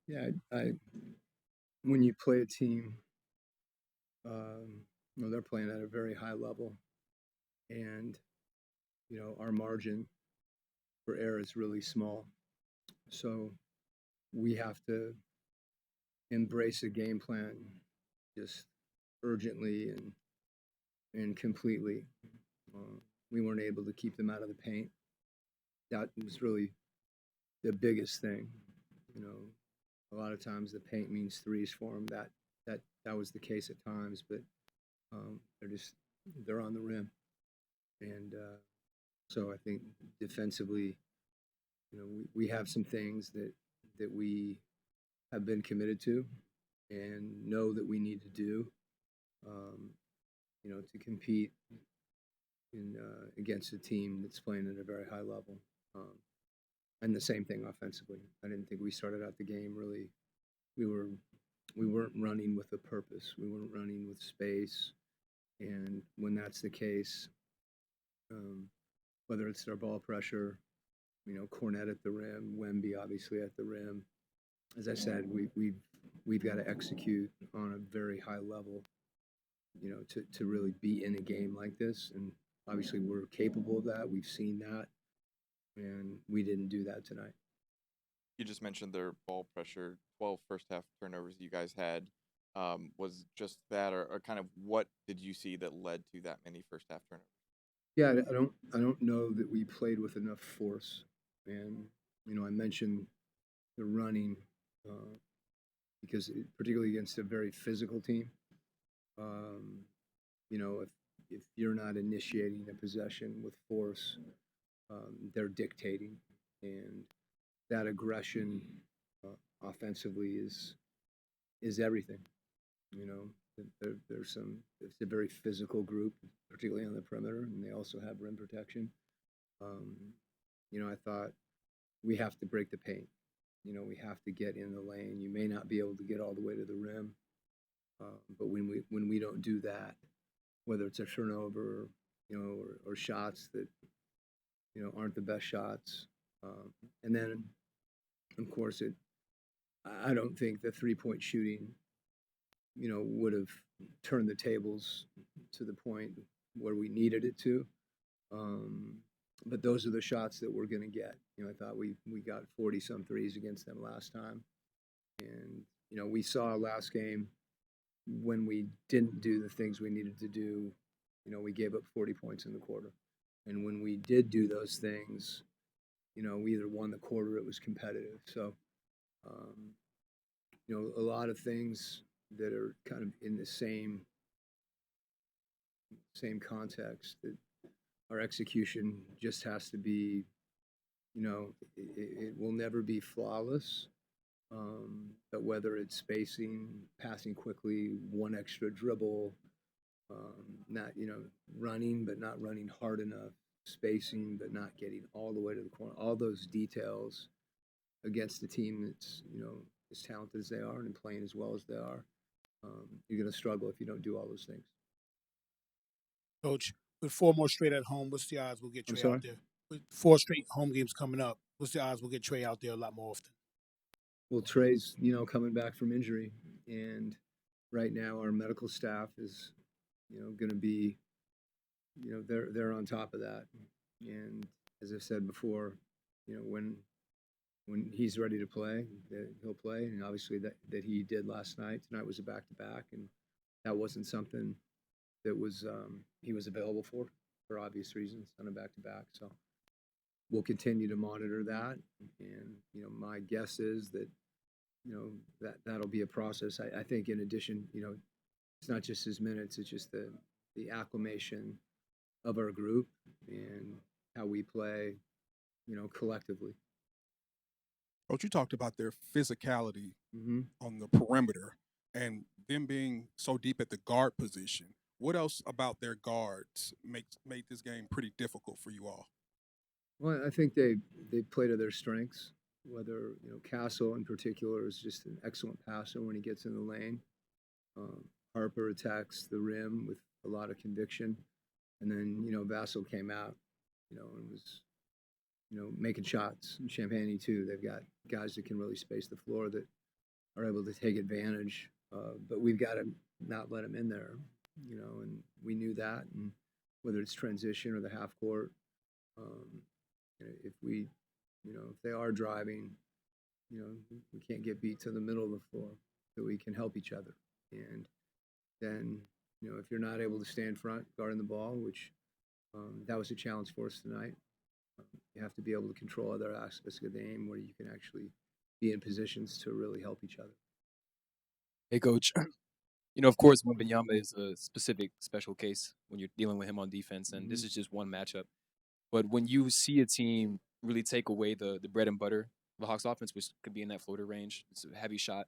Yeah, when you play a team, um, they're playing at a very high level, and our margin for error is really small. So we have to embrace a game plan just urgently and completely. Uh, we weren't able to keep them out of the paint. That was really the biggest thing. You know, a lot of times the paint means threes for them. That was the case at times, but they're on the rim, and so I think defensively, we have some things that we have been committed to and know that we need to do, um, to compete against a team that's playing at a very high level. Um, and the same thing offensively. I didn't think we started out the game really. We were we weren't running with a purpose. We weren't running with space. And when that's the case, um, whether it's their ball pressure, Cornet at the rim, Wemby obviously at the rim. As I said, we've got to execute on a very high level, to really be in a game like this. And obviously, we're capable of that. We've seen that, and we didn't do that tonight. You just mentioned their ball pressure. 12 first half turnovers you guys had. Was just that, or kind of what did you see that led to that many first half turnovers? Yeah, I don't know that we played with enough force, and I mentioned the running uh, because particularly against a very physical team, um, if you're not initiating a possession with force, they're dictating, and that aggression offensively is everything. You know, there's some. It's a very physical group, particularly on the perimeter, and they also have rim protection. Um, I thought we have to break the paint. We have to get in the lane. You may not be able to get all the way to the rim, but when we don't do that, whether it's a turnover, or shots that aren't the best shots, and then of course it. I don't think the 3-point shooting, would have turned the tables to the point where we needed it to. Um, but those are the shots that we're going to get. I thought we got 40 some threes against them last time, and we saw last game when we didn't do the things we needed to do. We gave up 40 points in the quarter, and when we did do those things, we either won the quarter, or it was competitive. So, um, a lot of things that are kind of in the same context that our execution just has to be, it will never be flawless. But whether it's spacing, passing quickly, one extra dribble, not, running, but not running hard enough, spacing, but not getting all the way to the corner, all those details against a team that's, as talented as they are and playing as well as they are, you're going to struggle if you don't do all those things. Coach, with four more straight at home, what's the odds we'll get I'm Trey out sorry? there? With four straight home games coming up, what's the odds we'll get Trey out there a lot more often? Well, Trey's, coming back from injury, and right now our medical staff is, going to be, they're on top of that. And as I said before, when he's ready to play, that he'll play, and obviously that he did last night. Tonight was a back to back, and that wasn't something that was he was available for obvious reasons on a back to back. So we'll continue to monitor that, and my guess is that that'll be a process. I think in addition, it's not just his minutes; it's just the acclimation of our group and how we play, collectively. Coach, you talked about their physicality Mm-hmm. on the perimeter and them being so deep at the guard position. What else about their guards made this game pretty difficult for you all? Well, I think they play to their strengths. Whether Castle in particular is just an excellent passer when he gets in the lane. Harper attacks the rim with a lot of conviction, and then Vassell came out, and was making shots. And Champagne too. They've got guys that can really space the floor that are able to take advantage. But we've got to not let them in there, and we knew that. And whether it's transition or the half court, um, if we, if they are driving, we can't get beat to the middle of the floor, so we can help each other. And then, if you're not able to stay in front guarding the ball, which that was a challenge for us tonight, you have to be able to control other aspects of the game where you can actually be in positions to really help each other. Hey, coach. Of course, Wembanyama is a specific special case when you're dealing with him on defense, and this is just one matchup. But when you see a team really take away the bread and butter of the Hawks offense, which could be in that floater range, it's a heavy shot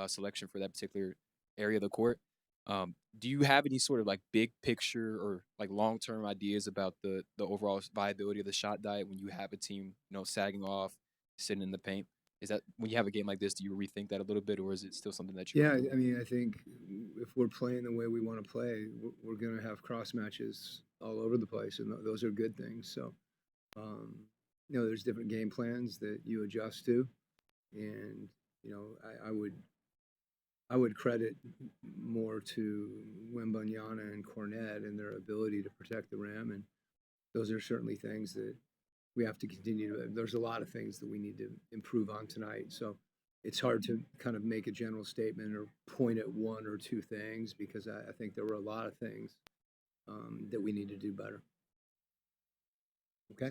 selection for that particular area of the court. Do you have any sort of like big picture or like long term ideas about the overall viability of the shot diet when you have a team, sagging off, sitting in the paint? Is that when you have a game like this, do you rethink that a little bit, or is it still something that you? Yeah, I mean, I think if we're playing the way we want to play, we're going to have cross matches all over the place, and those are good things. So, there's different game plans that you adjust to, and I would credit more to Wembanyama and Cornette and their ability to protect the rim, and those are certainly things that we have to continue to. There's a lot of things that we need to improve on tonight, so it's hard to kind of make a general statement or point at one or two things because I think there were a lot of things that we need to do better. Okay.